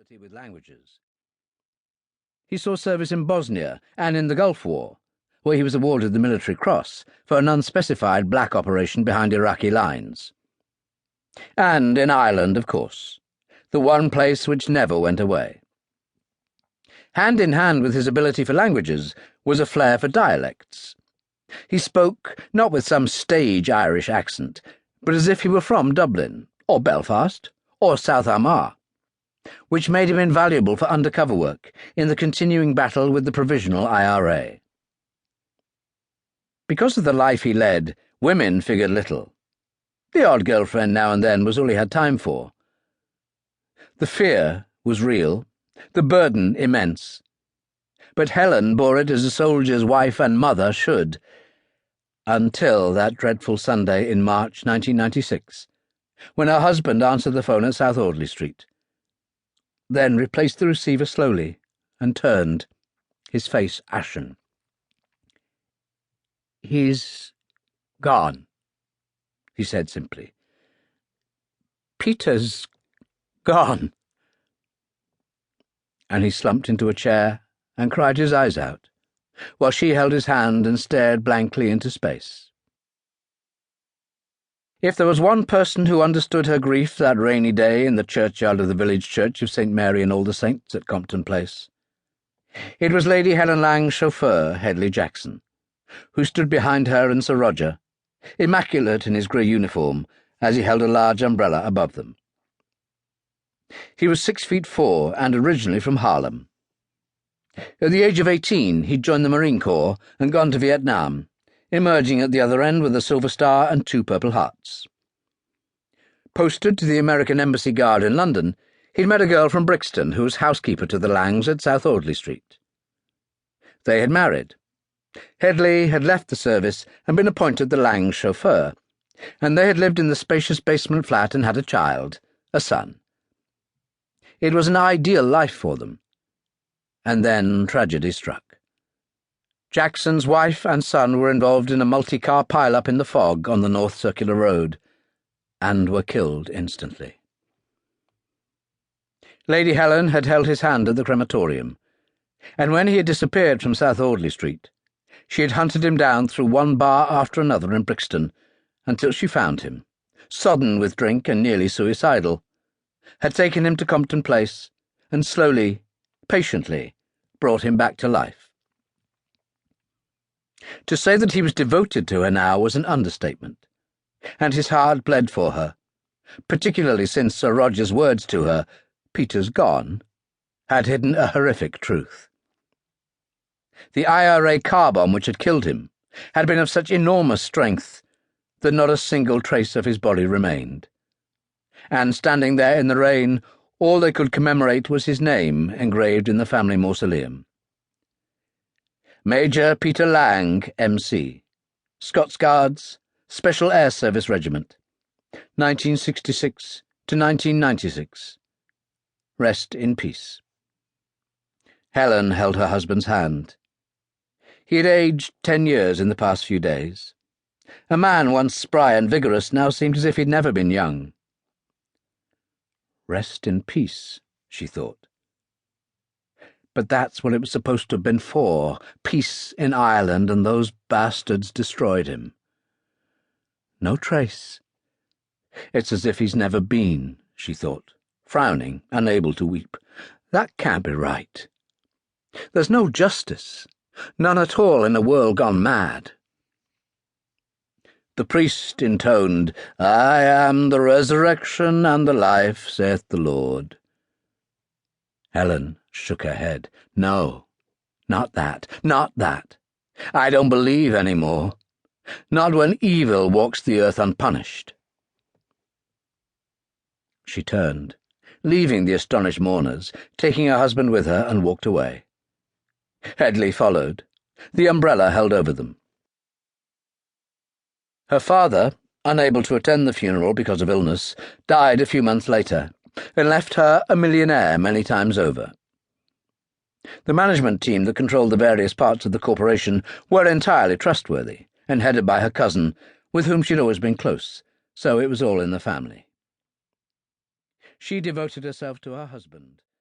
facility with languages. He saw service in Bosnia and in the Gulf War, where he was awarded the Military Cross for an unspecified black operation behind Iraqi lines. And in Ireland, of course, the one place which never went away. Hand in hand with his ability for languages was a flair for dialects. He spoke not with some stage Irish accent, but as if he were from Dublin, or Belfast, or South Armagh, which made him invaluable for undercover work in the continuing battle with the Provisional IRA. Because of the life he led, women figured little. The odd girlfriend now and then was all he had time for. The fear was real, the burden immense. But Helen bore it as a soldier's wife and mother should, until that dreadful Sunday in March 1996, when her husband answered the phone at South Audley Street, then replaced the receiver slowly and turned, his face ashen. "He's gone," he said simply. "Peter's gone." And he slumped into a chair and cried his eyes out, while she held his hand and stared blankly into space. If there was one person who understood her grief that rainy day in the churchyard of the village church of St. Mary and all the Saints at Compton Place, it was Lady Helen Lang's chauffeur, Hedley Jackson, who stood behind her and Sir Roger, immaculate in his grey uniform, as he held a large umbrella above them. He was 6'4" and originally from Harlem. At the age of 18, he'd joined the Marine Corps and gone to Vietnam, emerging at the other end with a Silver Star and 2 Purple Hearts. Posted to the American Embassy Guard in London, he'd met a girl from Brixton who was housekeeper to the Langs at South Audley Street. They had married. Hedley had left the service and been appointed the Langs' chauffeur, and they had lived in the spacious basement flat and had a child, a son. It was an ideal life for them. And then tragedy struck. Jackson's wife and son were involved in a multi-car pile-up in the fog on the North Circular Road, and were killed instantly. Lady Helen had held his hand at the crematorium, and when he had disappeared from South Audley Street, she had hunted him down through one bar after another in Brixton, until she found him, sodden with drink and nearly suicidal, had taken him to Compton Place, and slowly, patiently, brought him back to life. To say that he was devoted to her now was an understatement, and his heart bled for her, particularly since Sir Roger's words to her, "Peter's gone," had hidden a horrific truth. The IRA car bomb which had killed him had been of such enormous strength that not a single trace of his body remained, and standing there in the rain, all they could commemorate was his name engraved in the family mausoleum. Major Peter Lang, M.C., Scots Guards, Special Air Service Regiment, 1966 to 1996. Rest in peace. Helen held her husband's hand. He had aged 10 years in the past few days. A man once spry and vigorous now seemed as if he'd never been young. Rest in peace, she thought. But that's what it was supposed to have been for, peace in Ireland, and those bastards destroyed him. No trace. It's as if he's never been, she thought, frowning, unable to weep. That can't be right. There's no justice, none at all in a world gone mad. The priest intoned, "I am the resurrection and the life, saith the Lord." Helen shook her head. "No, not that, not that. I don't believe any more. Not when evil walks the earth unpunished." She turned, leaving the astonished mourners, taking her husband with her, and walked away. Hedley followed, the umbrella held over them. Her father, unable to attend the funeral because of illness, died a few months later, and left her a millionaire many times over. The management team that controlled the various parts of the corporation were entirely trustworthy, and headed by her cousin, with whom she'd always been close, so it was all in the family. She devoted herself to her husband,